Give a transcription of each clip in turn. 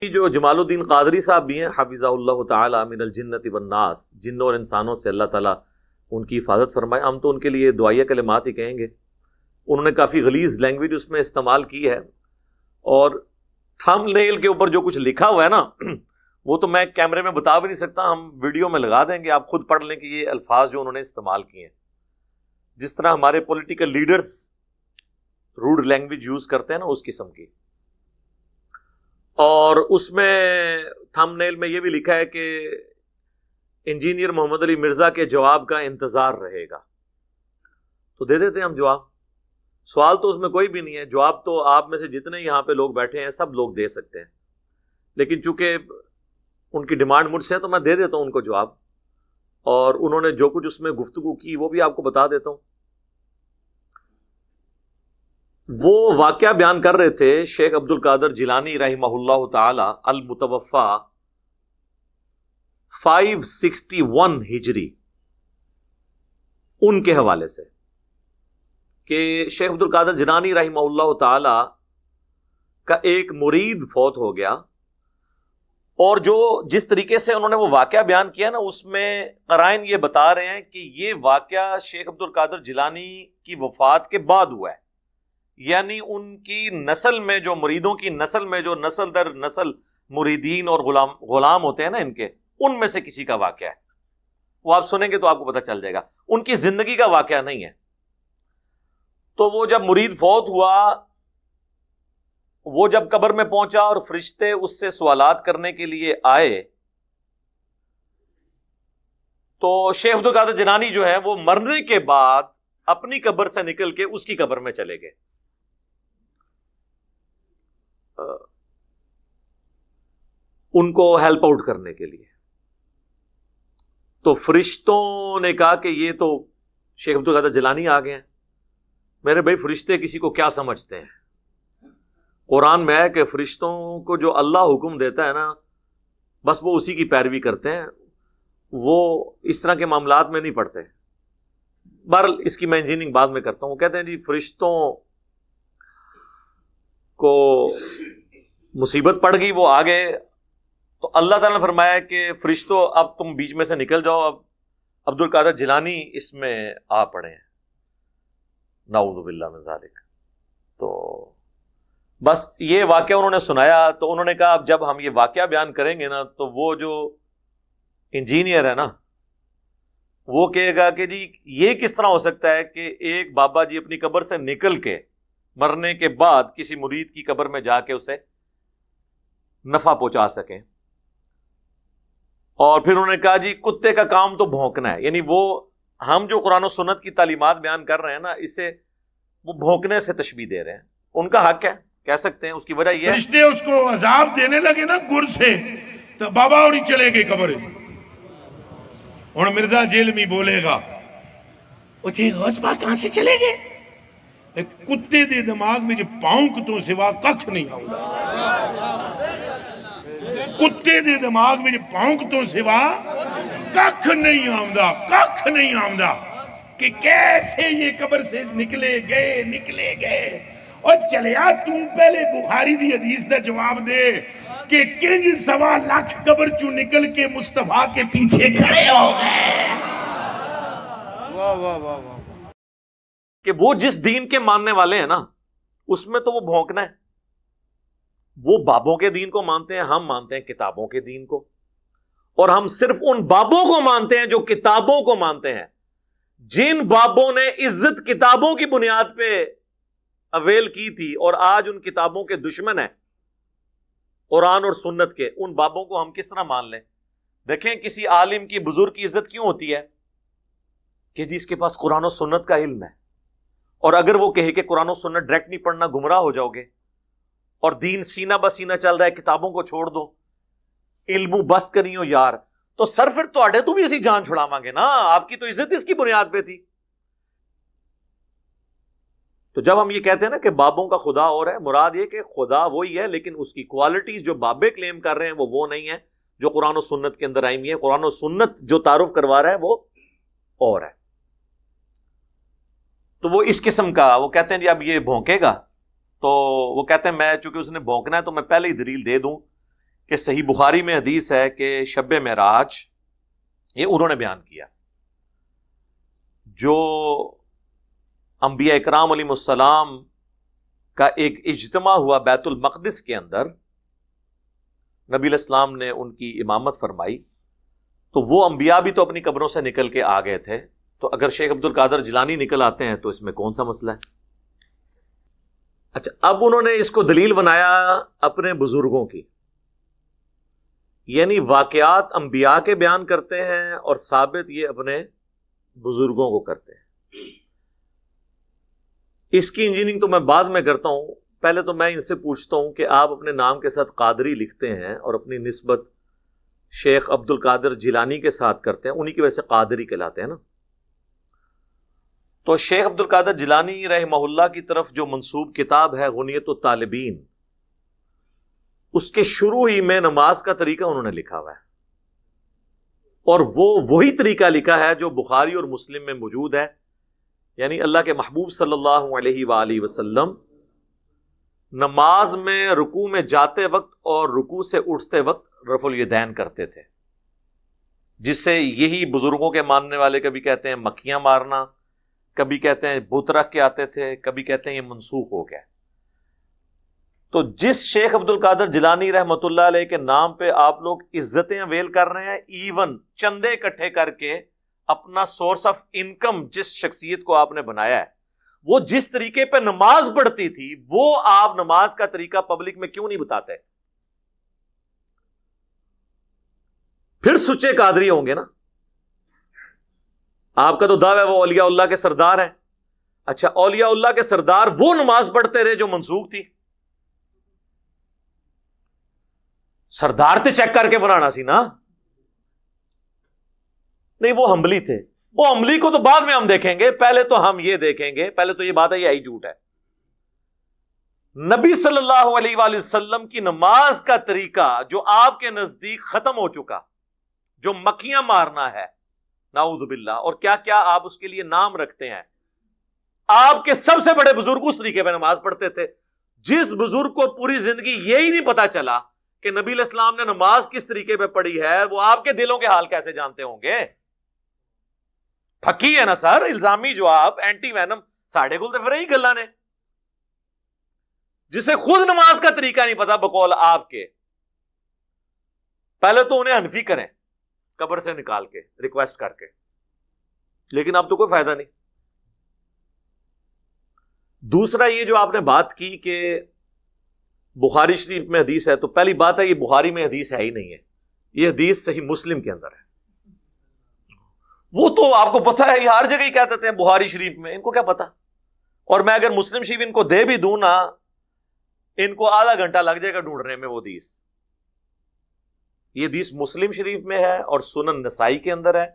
جو جمال الدین قادری صاحب بھی ہیں حفظہ اللہ تعالی من الجنت والناس، جنوں اور انسانوں سے اللہ تعالیٰ ان کی حفاظت فرمائے، ہم تو ان کے لیے دعائیہ کلمات ہی کہیں گے۔ انہوں نے کافی غلیظ لینگویج اس میں استعمال کی ہے، اور تھم نیل کے اوپر جو کچھ لکھا ہوا ہے نا وہ تو میں کیمرے میں بتا بھی نہیں سکتا، ہم ویڈیو میں لگا دیں گے، آپ خود پڑھ لیں کہ یہ الفاظ جو انہوں نے استعمال کیے ہیں، جس طرح ہمارے political leaders road language use کرتے ہیں نا اس قسم کی۔ اور اس میں تھم نیل میں یہ بھی لکھا ہے کہ انجینئر محمد علی مرزا کے جواب کا انتظار رہے گا، تو دے دیتے ہیں ہم جواب۔ سوال تو اس میں کوئی بھی نہیں ہے، جواب تو آپ میں سے جتنے یہاں پہ لوگ بیٹھے ہیں سب لوگ دے سکتے ہیں، لیکن چونکہ ان کی ڈیمانڈ مجھ سے ہے تو میں دے دیتا ہوں ان کو جواب، اور انہوں نے جو کچھ اس میں گفتگو کی وہ بھی آپ کو بتا دیتا ہوں۔ وہ واقعہ بیان کر رہے تھے شیخ عبد القادر جیلانی رحمہ اللہ تعالی المتوفا 561 ہجری، ان کے حوالے سے کہ شیخ عبد القادر جیلانی رحمہ اللہ تعالی کا ایک مرید فوت ہو گیا، اور جس طریقے سے انہوں نے وہ واقعہ بیان کیا نا اس میں قرائن یہ بتا رہے ہیں کہ یہ واقعہ شیخ عبد القادر جیلانی کی وفات کے بعد ہوا ہے، یعنی ان کی نسل میں جو مریدوں کی نسل میں جو نسل در نسل مریدین اور غلام ہوتے ہیں نا ان کے، ان میں سے کسی کا واقعہ ہے۔ وہ آپ سنیں گے تو آپ کو پتہ چل جائے گا، ان کی زندگی کا واقعہ نہیں ہے۔ تو وہ جب مرید فوت ہوا، وہ جب قبر میں پہنچا اور فرشتے اس سے سوالات کرنے کے لیے آئے، تو شیخ عبد القادر جیلانی جو ہے وہ مرنے کے بعد اپنی قبر سے نکل کے اس کی قبر میں چلے گئے۔ ان کو ہیلپ آؤٹ کرنے کے لیے۔ تو فرشتوں نے کہا کہ یہ تو شیخ عبد القادر جیلانی آ گئے ہیں۔ میرے بھائی فرشتے کسی کو کیا سمجھتے ہیں؟ قرآن میں ہے کہ فرشتوں کو جو اللہ حکم دیتا ہے نا بس وہ اسی کی پیروی کرتے ہیں، وہ اس طرح کے معاملات میں نہیں پڑتے۔ بہرحال اس کی میں انجینئرنگ بعد میں کرتا ہوں۔ وہ کہتے ہیں جی فرشتوں کو مصیبت پڑ گئی، وہ آگے، تو اللہ تعالیٰ نے فرمایا کہ فرشتوں اب تم بیچ میں سے نکل جاؤ، اب عبد القادر جیلانی اس میں آ پڑے ہیں، نعوذ باللہ من ذالک۔ تو بس یہ واقعہ انہوں نے سنایا، تو انہوں نے کہا اب جب ہم یہ واقعہ بیان کریں گے نا تو وہ جو انجینئر ہے نا وہ کہے گا کہ جی یہ کس طرح ہو سکتا ہے کہ ایک بابا جی اپنی قبر سے نکل کے مرنے کے بعد کسی مرید کی قبر میں جا کے اسے نفع پہنچا سکیں۔ اور پھر انہوں نے کہا جی کتے کا کام تو بھونکنا ہے، یعنی وہ ہم جو قرآن و سنت کی تعلیمات بیان کر رہے ہیں نا اسے وہ بھونکنے سے تشبیہ دے رہے ہیں۔ ان کا حق ہے، کہہ سکتے ہیں، اس کی وجہ یہ ہے فرشتے اس کو عذاب دینے لگے نا گر سے، تو بابا اور ہی چلے گئے قبر۔ اور مرزا جیل میں بولے گا اچھے غصبہ کہاں سے چلے گئے؟ ایک کتے دے دماغ میں جو پاؤنک تو سوا ککھ نہیں آؤں، کتے دے دماغ میں جو پاؤنک تو سوا ککھ نہیں آمدہ، ککھ نہیں آمدہ کہ کیسے یہ قبر سے نکلے گئے۔ اور چلیا تم پہلے بخاری دی حدیث دا جواب دے کہ کنج 1.25 لاکھ قبر چوں نکل کے مصطفیٰ کے پیچھے کھڑے ہو گئے۔ واہ واہ واہ واہ، کہ وہ جس دین کے ماننے والے ہیں نا اس میں تو وہ بھونکنا ہے۔ وہ بابوں کے دین کو مانتے ہیں، ہم مانتے ہیں کتابوں کے دین کو، اور ہم صرف ان بابوں کو مانتے ہیں جو کتابوں کو مانتے ہیں۔ جن بابوں نے عزت کتابوں کی بنیاد پہ اویل کی تھی اور آج ان کتابوں کے دشمن ہیں قرآن اور سنت کے، ان بابوں کو ہم کس طرح مان لیں؟ دیکھیں کسی عالم کی، بزرگ کی عزت کیوں ہوتی ہے؟ کہ جی اس کے پاس قرآن و سنت کا علم ہے، اور اگر وہ کہے کہ قرآن و سنت ڈائریکٹ نہیں پڑھنا گمراہ ہو جاؤ گے، اور دین سینہ بسینہ چل رہا ہے، کتابوں کو چھوڑ دو، علم بس کریو یار، تو سر پھر تواڈے تو بھی اسی جان چھڑاواں گے نا، آپ کی تو عزت اس کی بنیاد پہ تھی۔ تو جب ہم یہ کہتے ہیں نا کہ بابوں کا خدا اور ہے، مراد یہ کہ خدا وہی ہے لیکن اس کی کوالٹیز جو بابے کلیم کر رہے ہیں وہ نہیں ہے جو قرآن و سنت کے اندر آئی ہوئی ہے۔ قرآن و سنت جو تعارف کروا رہا ہے وہ اور ہے۔ تو وہ اس قسم کا، وہ کہتے ہیں جی اب یہ بھونکے گا، تو وہ کہتے ہیں میں چونکہ اس نے بھونکنا ہے تو میں پہلے ہی دلیل دے دوں کہ صحیح بخاری میں حدیث ہے کہ شب معراج یہ انہوں نے بیان کیا، جو انبیاء اکرام علیہ السلام کا ایک اجتماع ہوا بیت المقدس کے اندر، نبی علیہ السلام نے ان کی امامت فرمائی، تو وہ انبیاء بھی تو اپنی قبروں سے نکل کے آ گئے تھے، تو اگر شیخ عبد القادر جیلانی نکل آتے ہیں تو اس میں کون سا مسئلہ ہے؟ اچھا، اب انہوں نے اس کو دلیل بنایا اپنے بزرگوں کی، یعنی واقعات انبیاء کے بیان کرتے ہیں اور ثابت یہ اپنے بزرگوں کو کرتے ہیں۔ اس کی انجینئرنگ تو میں بعد میں کرتا ہوں، پہلے تو میں ان سے پوچھتا ہوں کہ آپ اپنے نام کے ساتھ قادری لکھتے ہیں اور اپنی نسبت شیخ عبد القادر جیلانی کے ساتھ کرتے ہیں، انہی کی وجہ سے قادری کہلاتے ہیں نا۔ تو شیخ عبد القادر جیلانی رحمہ اللہ کی طرف جو منسوب کتاب ہے غنیت الطالبین، اس کے شروع ہی میں نماز کا طریقہ انہوں نے لکھا ہوا ہے، اور وہ وہی طریقہ لکھا ہے جو بخاری اور مسلم میں موجود ہے، یعنی اللہ کے محبوب صلی اللہ علیہ وآلہ وسلم نماز میں رکوع میں جاتے وقت اور رکوع سے اٹھتے وقت رفع الیدین کرتے تھے، جس سے یہی بزرگوں کے ماننے والے کبھی کہتے ہیں مکھیاں مارنا، کبھی کہتے ہیں بت رکھ کے آتے تھے، کبھی کہتے ہیں یہ منسوخ ہو گیا۔ تو جس شیخ عبد القادر جیلانی رحمۃ اللہ علیہ کے نام پہ آپ لوگ عزتیں اویل کر رہے ہیں، ایون چندے اکٹھے کر کے اپنا سورس آف انکم جس شخصیت کو آپ نے بنایا ہے، وہ جس طریقے پہ نماز پڑھتی تھی وہ آپ نماز کا طریقہ پبلک میں کیوں نہیں بتاتے؟ پھر سچے قادری ہوں گے نا۔ آپ کا تو دعویٰ ہے وہ اولیاء اللہ کے سردار ہیں، اچھا اولیاء اللہ کے سردار وہ نماز پڑھتے رہے جو منسوخ تھی؟ سردار تے چیک کر کے بنانا سی نا، نہیں وہ حنبلی تھے، وہ حنبلی کو تو بعد میں ہم دیکھیں گے، پہلے تو ہم یہ دیکھیں گے، پہلے تو یہ بات ہے یہ ہی جھوٹ ہے۔ نبی صلی اللہ علیہ وآلہ وسلم کی نماز کا طریقہ جو آپ کے نزدیک ختم ہو چکا، جو مکھیاں مارنا ہے نعوذ باللہ، اور کیا کیا آپ اس کے لیے نام رکھتے ہیں، آپ کے سب سے بڑے بزرگ اس طریقے پہ نماز پڑھتے تھے۔ جس بزرگ کو پوری زندگی یہی نہیں پتا چلا کہ نبی علیہ السلام نے نماز کس طریقے پہ پڑھی ہے، وہ آپ کے دلوں کے حال کیسے جانتے ہوں گے؟ پھکی ہے نا سر، الزامی جو آپ اینٹی وینم ساڑھے گل تو پھر ہی گلا نے، جسے خود نماز کا طریقہ نہیں پتا بقول آپ کے، پہلے تو انہیں حنفی کریں قبر سے نکال کے ریکویسٹ کر کے، لیکن اب تو کوئی فائدہ نہیں۔ دوسرا یہ جو آپ نے بات کی کہ بخاری شریف میں حدیث ہے، تو پہلی بات ہے یہ بخاری میں حدیث ہے ہی نہیں ہے، یہ حدیث صحیح مسلم کے اندر ہے۔ وہ تو آپ کو پتہ ہے یہ ہر جگہ ہی کہتے ہیں بخاری شریف میں، ان کو کیا پتا؟ اور میں اگر مسلم شریف ان کو دے بھی دوں نا، ان کو آدھا گھنٹہ لگ جائے گا ڈھونڈنے میں وہ حدیث۔ یہ حدیث مسلم شریف میں ہے اور سنن نسائی کے اندر ہے،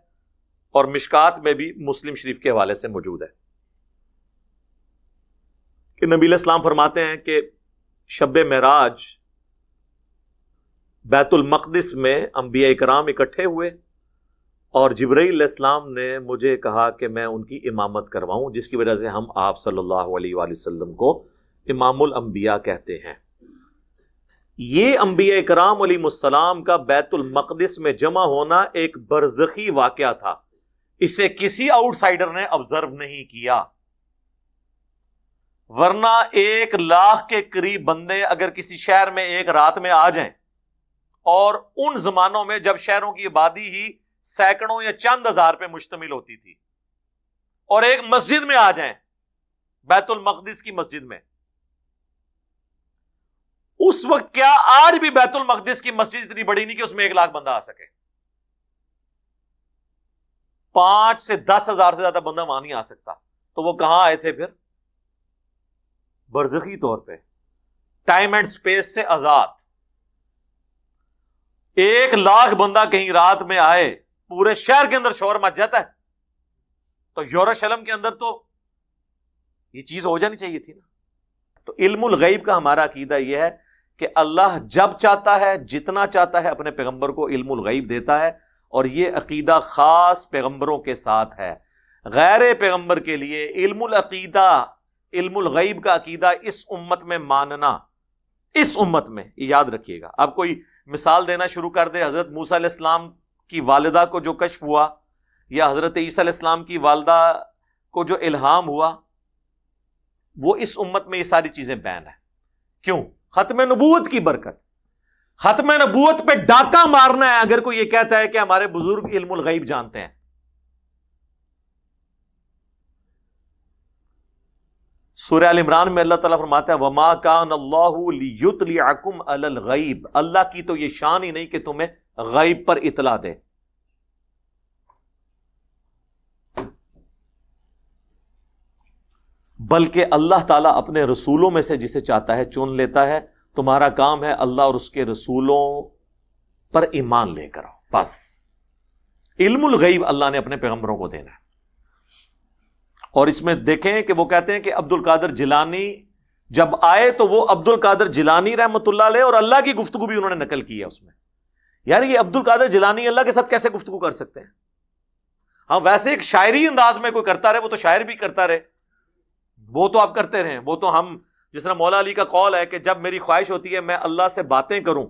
اور مشکات میں بھی مسلم شریف کے حوالے سے موجود ہے کہ نبی علیہ السلام فرماتے ہیں کہ شب معراج بیت المقدس میں انبیاء کرام اکٹھے ہوئے اور جبرائیل علیہ السلام نے مجھے کہا کہ میں ان کی امامت کرواؤں، جس کی وجہ سے ہم آپ صلی اللہ علیہ وآلہ وسلم کو امام الانبیاء کہتے ہیں۔ یہ انبیاء کرام علیہ السلام کا بیت المقدس میں جمع ہونا ایک برزخی واقعہ تھا، اسے کسی آؤٹ سائیڈر نے آبزرو نہیں کیا، ورنہ 1,00,000 کے قریب بندے اگر کسی شہر میں ایک رات میں آ جائیں، اور ان زمانوں میں جب شہروں کی آبادی ہی سینکڑوں یا چند ہزار پہ مشتمل ہوتی تھی، اور ایک مسجد میں آ جائیں بیت المقدس کی مسجد میں، اس وقت کیا آج بھی بیت المقدس کی مسجد اتنی بڑی نہیں کہ اس میں 1,00,000 بندہ آ سکے؟ 5 سے 10 ہزار سے زیادہ بندہ وہاں نہیں آ سکتا، تو وہ کہاں آئے تھے پھر؟ برزخی طور پہ، ٹائم اینڈ سپیس سے آزاد۔ 1,00,000 بندہ کہیں رات میں آئے، پورے شہر کے اندر شور مچ جاتا ہے، تو یروشلم کے اندر تو یہ چیز ہو جانی چاہیے تھی نا۔ تو علم الغیب کا ہمارا عقیدہ یہ ہے کہ اللہ جب چاہتا ہے، جتنا چاہتا ہے، اپنے پیغمبر کو علم الغیب دیتا ہے، اور یہ عقیدہ خاص پیغمبروں کے ساتھ ہے۔ غیر پیغمبر کے لیے علم العقیدہ، علم الغیب کا عقیدہ اس امت میں ماننا، اس امت میں، یہ یاد رکھیے گا۔ اب کوئی مثال دینا شروع کر دے، حضرت موسیٰ علیہ السلام کی والدہ کو جو کشف ہوا یا حضرت عیسیٰ علیہ السلام کی والدہ کو جو الہام ہوا، وہ اس امت میں یہ ساری چیزیں بین ہیں. کیوں؟ ختم نبوت کی برکت. ختم نبوت پہ ڈاکہ مارنا ہے اگر کوئی یہ کہتا ہے کہ ہمارے بزرگ علم الغیب جانتے ہیں. سورہ ال عمران میں اللہ تعالیٰ فرماتا ہے وَمَا كَانَ اللَّهُ لِيُطْلِعَكُمْ عَلَى الْغَيْبِ، اللہ کی تو یہ شان ہی نہیں کہ تمہیں غیب پر اطلاع دے. بلکہ اللہ تعالیٰ اپنے رسولوں میں سے جسے چاہتا ہے چن لیتا ہے. تمہارا کام ہے اللہ اور اس کے رسولوں پر ایمان لے کر آؤ، بس. علم الغیب اللہ نے اپنے پیغمبروں کو دینا ہے. اور اس میں دیکھیں کہ وہ کہتے ہیں کہ عبد القادر جیلانی جب آئے تو وہ عبد القادر جیلانی رحمۃ اللہ علیہ اور اللہ کی گفتگو بھی انہوں نے نقل کی ہے اس میں. یار یہ عبد القادر جیلانی اللہ کے ساتھ کیسے گفتگو کر سکتے ہیں؟ ہاں ویسے ایک شاعری انداز میں کوئی کرتا رہے، وہ تو شاعر بھی کرتا رہے، وہ تو آپ کرتے رہیں. وہ تو ہم جس طرح مولا علی کا قول ہے کہ جب میری خواہش ہوتی ہے میں اللہ سے باتیں کروں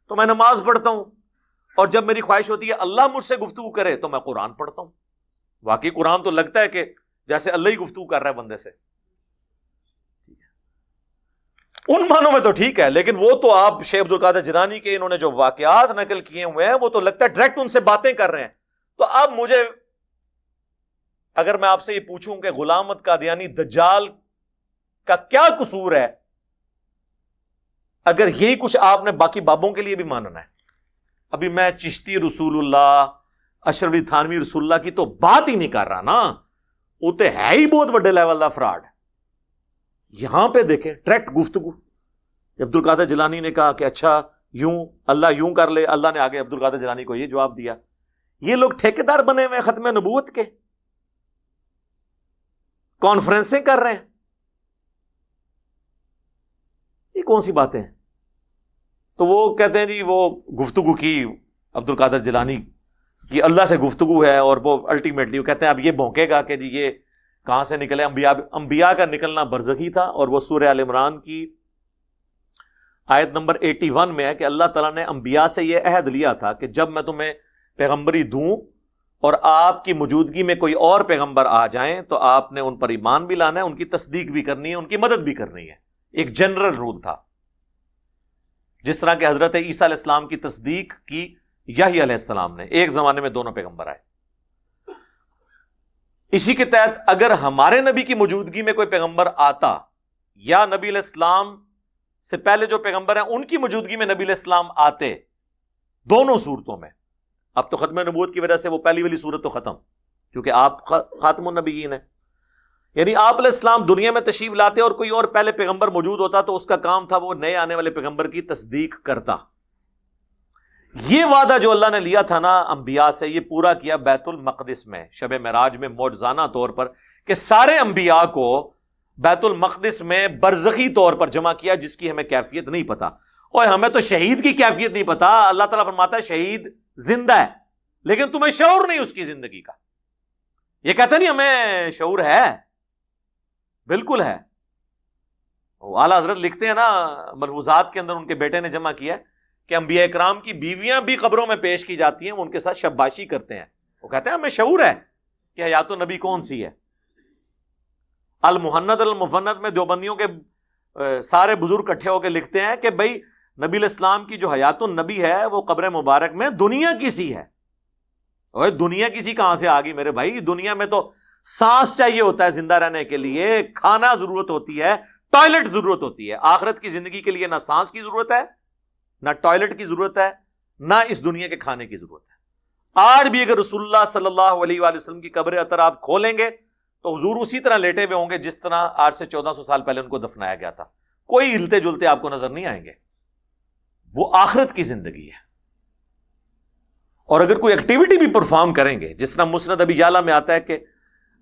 تو میں نماز پڑھتا ہوں، اور جب میری خواہش ہوتی ہے اللہ مجھ سے گفتگو کرے تو میں قرآن پڑھتا ہوں. واقعی قرآن تو لگتا ہے کہ جیسے اللہ ہی گفتگو کر رہا ہے بندے سے. ان معنوں میں تو ٹھیک ہے، لیکن وہ تو آپ شیخ عبد القادر جیلانی کے انہوں نے جو واقعات نقل کیے ہوئے ہیں وہ تو لگتا ہے ڈائریکٹ ان سے باتیں کر رہے ہیں. تو اب مجھے اگر میں آپ سے یہ پوچھوں کہ غلام احمد قادیانی دجال کا کیا قصور ہے، اگر یہی کچھ آپ نے باقی بابوں کے لیے بھی ماننا ہے. ابھی میں چشتی رسول اللہ، اشرف علی تھانوی رسول اللہ کی تو بات ہی نہیں کر رہا نا، وہ تو ہے ہی بہت بڑے لیول کا فراڈ. یہاں پہ دیکھیں ڈائریکٹ گفتگو. عبد القادر جیلانی نے کہا کہ اچھا یوں اللہ یوں کر لے، اللہ نے آگے عبد القادر جیلانی کو یہ جواب دیا. یہ لوگ ٹھیکیدار بنے ہوئے ختم نبوت کے، کانفرنسیں کر رہے ہیں. یہ کون سی باتیں ہیں؟ تو وہ کہتے ہیں جی وہ گفتگو کی عبد القادر جیلانی کی اللہ سے گفتگو ہے، اور وہ الٹیمیٹلی وہ کہتے ہیں اب یہ بھونکے گا کہ جی یہ کہاں سے نکلے. انبیاء کا نکلنا برزخی تھا، اور وہ سورہ ال عمران کی آیت نمبر 81 میں ہے کہ اللہ تعالیٰ نے انبیاء سے یہ عہد لیا تھا کہ جب میں تمہیں پیغمبری دوں اور آپ کی موجودگی میں کوئی اور پیغمبر آ جائیں تو آپ نے ان پر ایمان بھی لانا ہے، ان کی تصدیق بھی کرنی ہے، ان کی مدد بھی کرنی ہے. ایک جنرل رول تھا. جس طرح کہ حضرت عیسیٰ علیہ السلام کی تصدیق کی یحییٰ علیہ السلام نے، ایک زمانے میں دونوں پیغمبر آئے. اسی کے تحت اگر ہمارے نبی کی موجودگی میں کوئی پیغمبر آتا یا نبی علیہ السلام سے پہلے جو پیغمبر ہیں ان کی موجودگی میں نبی علیہ السلام آتے، دونوں صورتوں میں، اب تو ختم نبوت کی وجہ سے وہ پہلی والی صورت تو ختم، کیونکہ آپ خاتم النبیین ہیں. یعنی آپ علیہ السلام دنیا میں تشریف لاتے اور کوئی اور پہلے پیغمبر موجود ہوتا تو اس کا کام تھا وہ نئے آنے والے پیغمبر کی تصدیق کرتا. یہ وعدہ جو اللہ نے لیا تھا نا انبیاء سے، یہ پورا کیا بیت المقدس میں شب معراج میں معجزانہ طور پر، کہ سارے انبیاء کو بیت المقدس میں برزخی طور پر جمع کیا، جس کی ہمیں کیفیت نہیں پتا. اور ہمیں تو شہید کی کیفیت نہیں پتا. اللہ تعالیٰ فرماتا ہے شہید زندہ ہے لیکن تمہیں شعور نہیں اس کی زندگی کا. یہ کہتا نہیں ہمیں شعور ہے، بالکل ہے. اعلیٰ حضرت لکھتے ہیں نا ملفوظات کے اندر، ان کے بیٹے نے جمع کیا کہ انبیاء اکرام کی بیویاں بھی قبروں میں پیش کی جاتی ہیں، وہ ان کے ساتھ شباشی کرتے ہیں. وہ کہتے ہیں ہمیں شعور ہے کہ حیات النبی کون سی ہے. المحند المفند میں دیوبندیوں کے سارے بزرگ اکٹھے ہو کے لکھتے ہیں کہ بھائی نبی علیہ السلام کی جو حیات النبی ہے وہ قبر مبارک میں دنیا کی سی ہے. اور دنیا کی سی کہاں سے آ گئی میرے بھائی؟ دنیا میں تو سانس چاہیے ہوتا ہے زندہ رہنے کے لیے، کھانا ضرورت ہوتی ہے، ٹوائلٹ ضرورت ہوتی ہے. آخرت کی زندگی کے لیے نہ سانس کی ضرورت ہے، نہ ٹوائلٹ کی ضرورت ہے، نہ اس دنیا کے کھانے کی ضرورت ہے. آج بھی اگر رسول اللہ صلی اللہ علیہ وآلہ وسلم کی قبر اطہر آپ کھولیں گے تو حضور اسی طرح لیٹے ہوئے ہوں گے جس طرح آج سے 1400 سال پہلے ان کو دفنایا گیا تھا. کوئی ہلتے جلتے آپ کو نظر نہیں آئیں گے. وہ آخرت کی زندگی ہے. اور اگر کوئی ایکٹیویٹی بھی پرفارم کریں گے، جس طرح مسند ابی یعلا میں آتا ہے کہ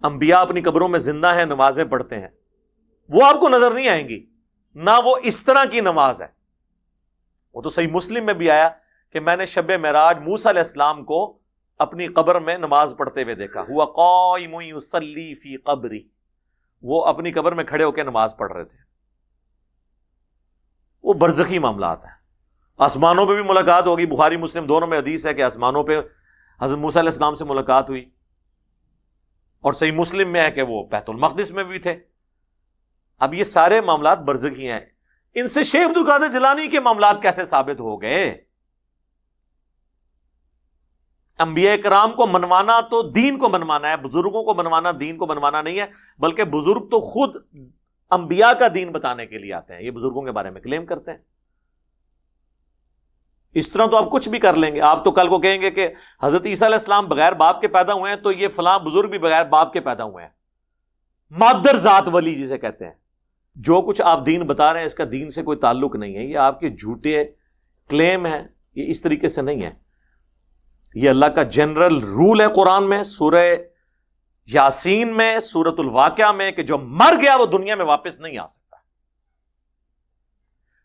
انبیاء اپنی قبروں میں زندہ ہیں، نمازیں پڑھتے ہیں، وہ آپ کو نظر نہیں آئیں گی. نہ وہ اس طرح کی نماز ہے. وہ تو صحیح مسلم میں بھی آیا کہ میں نے شب معراج موسیٰ علیہ السلام کو اپنی قبر میں نماز پڑھتے ہوئے دیکھا. ہوا قائم یصلی فی قبری، وہ اپنی قبر میں کھڑے ہو کے نماز پڑھ رہے تھے. وہ برزخی معاملات ہیں. آسمانوں پہ بھی ملاقات ہوگی، بخاری مسلم دونوں میں حدیث ہے کہ آسمانوں پہ حضرت موسیٰ علیہ السلام سے ملاقات ہوئی، اور صحیح مسلم میں ہے کہ وہ بیت المقدس میں بھی تھے۔ اب یہ سارے معاملات برزخی ہیں، ان سے شیخ عبد القادر جیلانی کے معاملات کیسے ثابت ہو گئے؟ انبیاء کرام کو منوانا تو دین کو منوانا ہے، بزرگوں کو منوانا دین کو منوانا نہیں ہے، بلکہ بزرگ تو خود انبیاء کا دین بتانے کے لیے آتے ہیں، یہ بزرگوں کے بارے میں کلیم کرتے ہیں۔ اس طرح تو آپ کچھ بھی کر لیں گے، آپ تو کل کو کہیں گے کہ حضرت عیسیٰ علیہ السلام بغیر باپ کے پیدا ہوئے ہیں، تو یہ فلاں بزرگ بھی بغیر باپ کے پیدا ہوئے ہیں، مادر ذات ولی جسے کہتے ہیں۔ جو کچھ آپ دین بتا رہے ہیں اس کا دین سے کوئی تعلق نہیں ہے، یہ آپ کے جھوٹے کلیم ہیں، یہ اس طریقے سے نہیں ہے۔ یہ اللہ کا جنرل رول ہے قرآن میں، سورہ یاسین میں، سورۃ الواقعہ میں، کہ جو مر گیا وہ دنیا میں واپس نہیں آ سکتا۔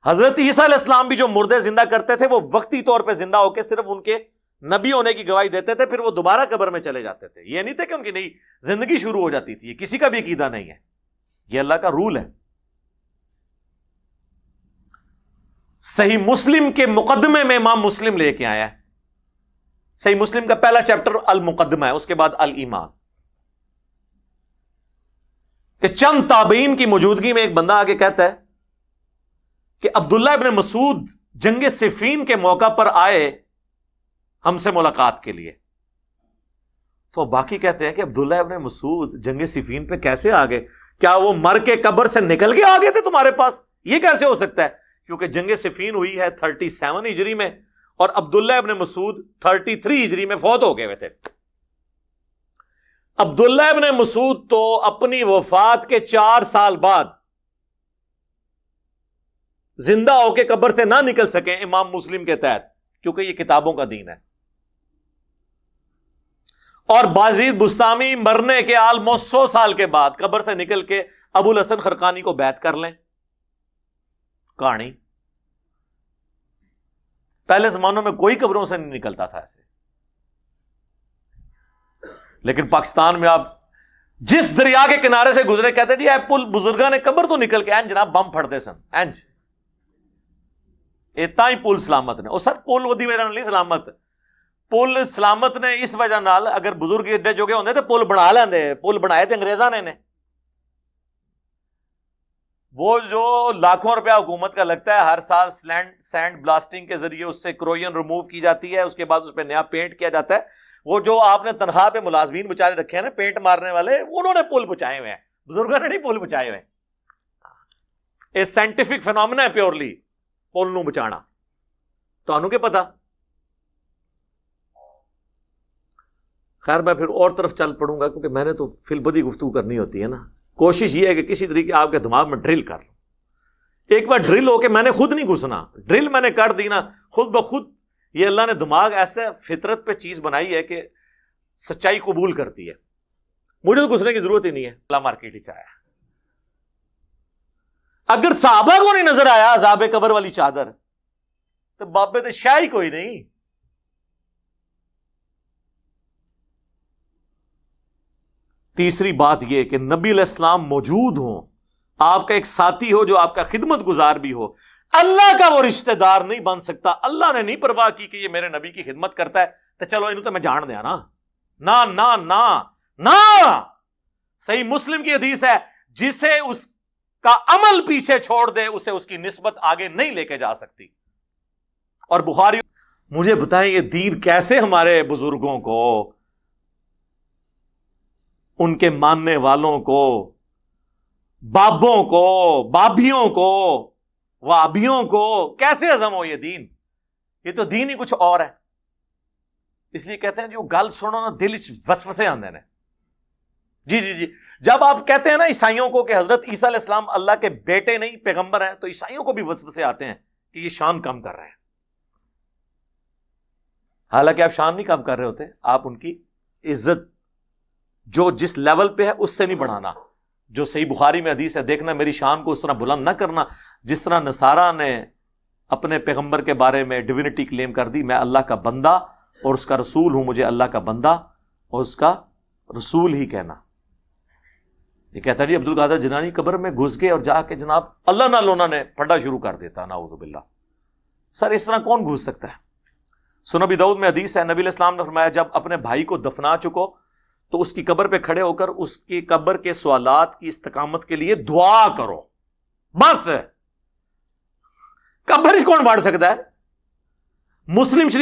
حضرت عیسیٰ علیہ السلام بھی جو مردے زندہ کرتے تھے وہ وقتی طور پہ زندہ ہو کے صرف ان کے نبی ہونے کی گواہی دیتے تھے، پھر وہ دوبارہ قبر میں چلے جاتے تھے۔ یہ نہیں تھا کہ ان کی نئی زندگی شروع ہو جاتی تھی، یہ کسی کا بھی عقیدہ نہیں ہے، یہ اللہ کا رول ہے۔ صحیح مسلم کے مقدمے میں امام مسلم لے کے آیا ہے، صحیح مسلم کا پہلا چیپٹر المقدمہ ہے، اس کے بعد الایمان، کہ چند تابعین کی موجودگی میں ایک بندہ آگے کہتا ہے کہ عبداللہ ابن مسعود جنگ صفین کے موقع پر آئے ہم سے ملاقات کے لیے، تو باقی کہتے ہیں کہ عبداللہ ابن مسعود جنگ صفین پہ کیسے آ گئے؟ کیا وہ مر کے قبر سے نکل کے آ گئے تھے تمہارے پاس؟ یہ کیسے ہو سکتا ہے؟ کیونکہ جنگ صفین ہوئی ہے 37 ہجری میں، اور عبداللہ ابن مسعود 33 ہجری میں فوت ہو گئے ہوئے تھے۔ عبداللہ ابن مسعود تو اپنی وفات کے 4 سال بعد زندہ ہو کے قبر سے نہ نکل سکیں امام مسلم کے تحت، کیونکہ یہ کتابوں کا دین ہے۔ اور بازید بستامی مرنے کے آلموسٹ 100 سال کے بعد قبر سے نکل کے ابو الحسن خرقانی کو بیعت کر لیں۔ کہانی پہلے زمانوں میں کوئی قبروں سے نہیں نکلتا تھا ایسے، لیکن پاکستان میں آپ جس دریا کے کنارے سے گزرے کہتے جی اے پل بزرگاں نے قبر تو نکل کے جناب بم پھڑتے سن اینج اتنا ہی پل سلامت نے۔ اور سر پل ودی میرا نہیں سلامت، پل سلامت نے اس وجہ نال اگر بزرگ ایڈے جو ہوندے تو پل بنا لیندے، پل بنائے تھے انگریزاں نے۔ وہ جو لاکھوں روپیہ حکومت کا لگتا ہے ہر سال سینڈ بلاسٹنگ کے ذریعے اس سے کروئن ریموو کی جاتی ہے، اس کے بعد اس پہ نیا پینٹ کیا جاتا ہے، وہ جو آپ نے تنخواہ پہ ملازمین بچارے رکھے ہیں نا پینٹ مارنے والے، انہوں نے پل بچائے ہوئے ہیں، بزرگوں نے نہیں پل بچائے ہوئے۔ اے سائنٹیفک فینومینا ہے پیورلی پل نو بچانا، تو انہوں کے پتا۔ خیر میں پھر اور طرف چل پڑوں گا کیونکہ میں نے تو فی البدی گفتگو کرنی ہوتی ہے نا۔ کوشش یہ ہے کہ کسی طریقے آپ کے دماغ میں ڈرل کر لوں، ایک بار ڈرل ہو کے میں نے خود نہیں گھسنا، ڈرل میں نے کر دی نا خود بخود، یہ اللہ نے دماغ ایسے فطرت پہ چیز بنائی ہے کہ سچائی قبول کرتی ہے، مجھے تو گھسنے کی ضرورت ہی نہیں ہے۔ اللہ مارکیٹ ہی چاہیا، اگر صحابہ کو نہیں نظر آیا عذاب قبر والی چادر تو بابے تو شاہ ہی کوئی نہیں۔ تیسری بات یہ کہ نبی علیہ السلام موجود ہوں، آپ کا ایک ساتھی ہو جو آپ کا خدمت گزار بھی ہو، اللہ کا وہ رشتہ دار نہیں بن سکتا۔ اللہ نے نہیں پرواہ کی کہ یہ میرے نبی کی خدمت کرتا ہے تو چلو انہوں تو میں جان دیا نا، نا نا نا نا۔ صحیح مسلم کی حدیث ہے جسے اس کا عمل پیچھے چھوڑ دے اسے اس کی نسبت آگے نہیں لے کے جا سکتی۔ اور بخاری، مجھے بتائیں یہ دین کیسے ہمارے بزرگوں کو، ان کے ماننے والوں کو، بابوں کو، بابیوں کو، وابیوں کو کیسے ہضم ہو یہ دین؟ یہ تو دین ہی کچھ اور ہے۔ اس لیے کہتے ہیں جو گل سنو نا دل وسوسے آندے نے۔ جی جب آپ کہتے ہیں نا عیسائیوں کو کہ حضرت عیسیٰ علیہ السلام اللہ کے بیٹے نہیں پیغمبر ہیں، تو عیسائیوں کو بھی وسوسے آتے ہیں کہ یہ شان کم کر رہے ہیں۔ حالانکہ آپ شان نہیں کم کر رہے ہوتے، آپ ان کی عزت جو جس لیول پہ ہے اس سے نہیں بڑھانا۔ جو صحیح بخاری میں حدیث ہے، دیکھنا میری شان کو اس طرح بلند نہ کرنا جس طرح نصارہ نے اپنے پیغمبر کے بارے میں ڈیوینٹی کلیم کر دی، میں اللہ کا بندہ اور اس کا رسول ہوں، مجھے اللہ کا بندہ اور اس کا رسول ہی کہنا۔ یہ کہتا جی عبد القادر جیلانی قبر میں گھس گئے اور جا کے جناب اللہ نہ لونا نے پڑھنا شروع کر دیتا، نعوذ باللہ۔ سر اس طرح کون گھس سکتا ہے؟ سنن ابی داؤد میں حدیث ہے، نبی علیہ السلام نے فرمایا جب اپنے بھائی کو دفنا چکو تو اس کی قبر پہ کھڑے ہو کر اس کی قبر کے سوالات کی استقامت کے لیے دعا کرو، بس۔ قبر کون باڑ سکتا ہے؟ مسلم شریف